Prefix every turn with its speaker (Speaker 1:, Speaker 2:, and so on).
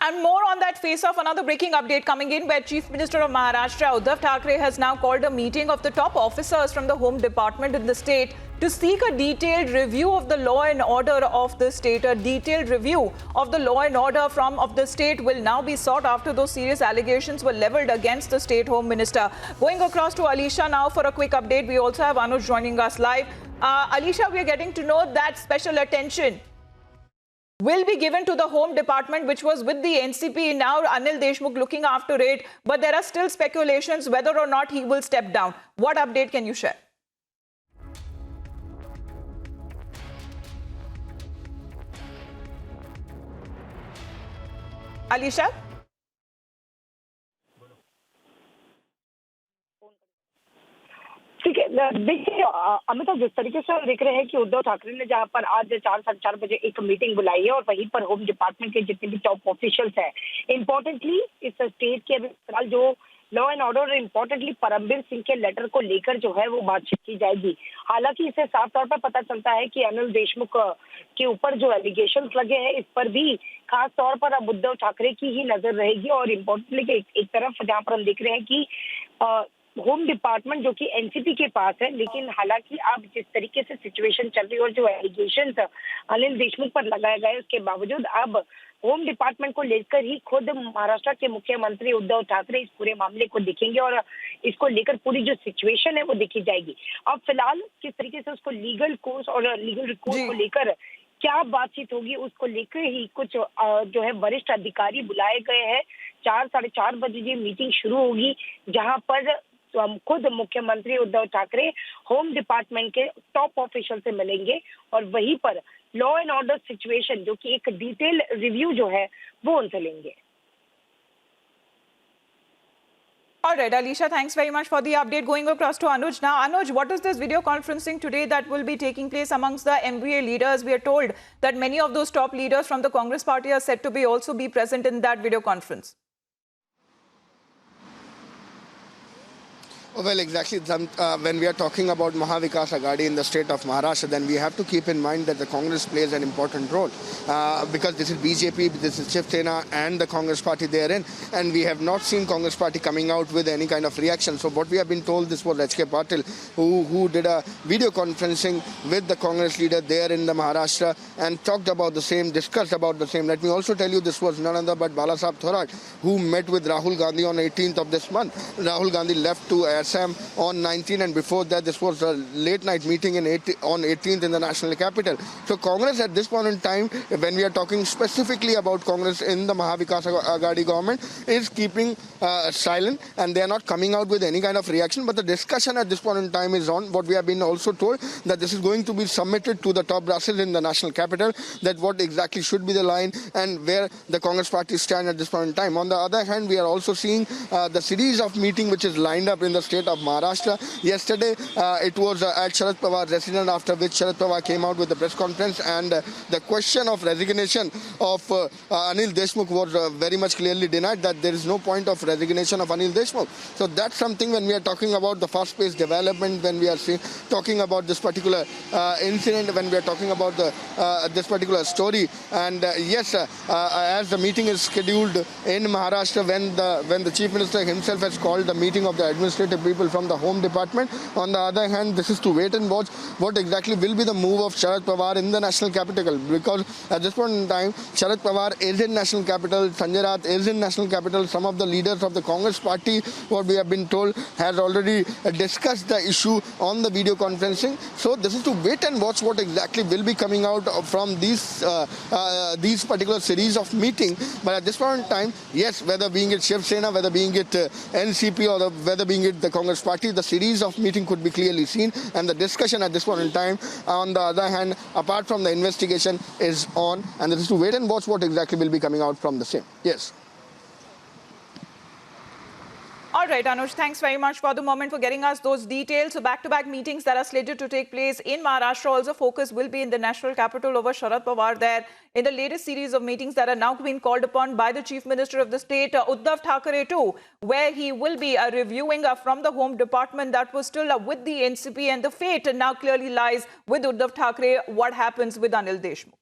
Speaker 1: And more on that face-off, another breaking update coming in where Chief Minister of Maharashtra, Uddhav Thackeray, has now called a meeting of the top officers from the Home Department in the state to seek a detailed review of the law and order of the state. A detailed review of the law and order of the state will now be sought after those serious allegations were leveled against the state Home Minister. Going across to Alisha now for a quick update. We also have Anuj joining us live. Alisha, we are getting to know that special attention will be given to the Home Department, which was with the NCP. Now Anil Deshmukh looking after it, but there are still speculations whether or not he will step down. What update can you share? Alisha?
Speaker 2: ठीक है, देखिए अमिताभ, जिस तरीके से हम देख रहे हैं कि उद्धव ठाकरे ने जहां पर आज 4-4:30 बजे एक मीटिंग बुलाई है और वहीं पर होम डिपार्टमेंट के जितने भी टॉप ऑफिशियल्स हैं, इम्पोर्टेंटली इस स्टेट के अभी फिलहाल जो law and order, importantly Parambir Singh के लेटर को लेकर जो है वो बातचीत की जाएगी। हालांकि इससे साफ तौर पर पता चलता है कि अनिल देशमुख के ऊपर जो एलिगेशन लगे हैं, इस पर भी खास तौर पर अब उद्धव ठाकरे की ही नजर रहेगी। और इम्पोर्टेंटली एक तरफ जहां पर हम देख रहे हैं कि होम डिपार्टमेंट जो कि एनसीपी के पास है, लेकिन हालांकि अब जिस तरीके से सिचुएशन चल रही है और जो एलिगेशन अनिल देशमुख पर लगाए गए, उसके बावजूद अब होम डिपार्टमेंट को लेकर ही खुद महाराष्ट्र के मुख्यमंत्री उद्धव ठाकरे इस पूरे मामले को देखेंगे और इसको लेकर पूरी जो सिचुएशन है वो देखी जाएगी। अब फिलहाल किस तरीके से उसको लीगल कोर्स और लीगल रिकॉर्ड को लेकर क्या बातचीत होगी, उसको लेकर ही कुछ जो है वरिष्ठ अधिकारी बुलाए गए हैं। 4-4:30 बजे ये मीटिंग शुरू होगी, जहां पर खुद मुख्यमंत्री उद्धव ठाकरे होम डिपार्टमेंट के टॉप ऑफिशियल से मिलेंगे और वहीं पर लॉ एंड ऑर्डर सिचुएशन जो कि एक डिटेल रिव्यू जो है वो उनसे लेंगे।
Speaker 1: All right, Alisha, thanks very much for the update. Going across to Anuj now. Anuj, what is this video conferencing today that will be taking place amongst the MVA leaders? We are told that many of those top leaders from the Congress party are said to be also be present in that video conference.
Speaker 3: Well, exactly. When we are talking about Maha Vikas Aghadi in the state of Maharashtra, then we have to keep in mind that the Congress plays an important role because this is BJP, this is Shiv Sena and the Congress party therein, and we have not seen Congress party coming out with any kind of reaction. So what we have been told, this was H.K. Patil who did a video conferencing with the Congress leader there in the Maharashtra and talked about the same, discussed about the same. Let me also tell you, this was none other but Balasaheb Thorat, who met with Rahul Gandhi on 18th of this month. Rahul Gandhi left to Assam on 19th, and before that this was a late night meeting on 18th in the national capital. So Congress at this point in time, when we are talking specifically about Congress in the Maha Vikas Aghadi government, is keeping silent and they are not coming out with any kind of reaction. But the discussion at this point in time is on. What we have been also told, that this is going to be submitted to the top brass in the national capital, that what exactly should be the line and where the Congress party stand at this point in time. On the other hand, we are also seeing the series of meeting which is lined up in the state of Maharashtra. Yesterday, it was at Sharad Pawar residence, after which Sharad Pawar came out with the press conference, and the question of resignation of Anil Deshmukh was very much clearly denied, that there is no point of resignation of Anil Deshmukh. So that's something when we are talking about the fast-paced development, when we are talking about this particular incident, when we are talking about this particular story. And yes, as the meeting is scheduled in Maharashtra, when the Chief Minister himself has called the meeting of the administrative people from the Home Department. On the other hand, this is to wait and watch what exactly will be the move of Sharad Pawar in the national capital, because at this point in time, Sharad Pawar is in national capital, Sanjay Raut is in national capital. Some of the leaders of the Congress party, what we have been told, has already discussed the issue on the video conferencing. So this is to wait and watch what exactly will be coming out from these particular series of meetings. But at this point in time, yes, whether being it Shiv Sena, whether being it NCP, or whether being it the Congress party, the series of meeting could be clearly seen, and the discussion at this point in time, on the other hand, apart from the investigation, is on, and this is to wait and watch what exactly will be coming out from the same. Yes.
Speaker 1: All right, Anuj, thanks very much for the moment for getting us those details. So back-to-back meetings that are slated to take place in Maharashtra. Also, focus will be in the national capital over Sharad Pawar there in the latest series of meetings that are now being called upon by the Chief Minister of the state, Uddhav Thackeray too, where he will be reviewing from the Home Department that was still with the NCP, and the fate now clearly lies with Uddhav Thackeray. What happens with Anil Deshmukh?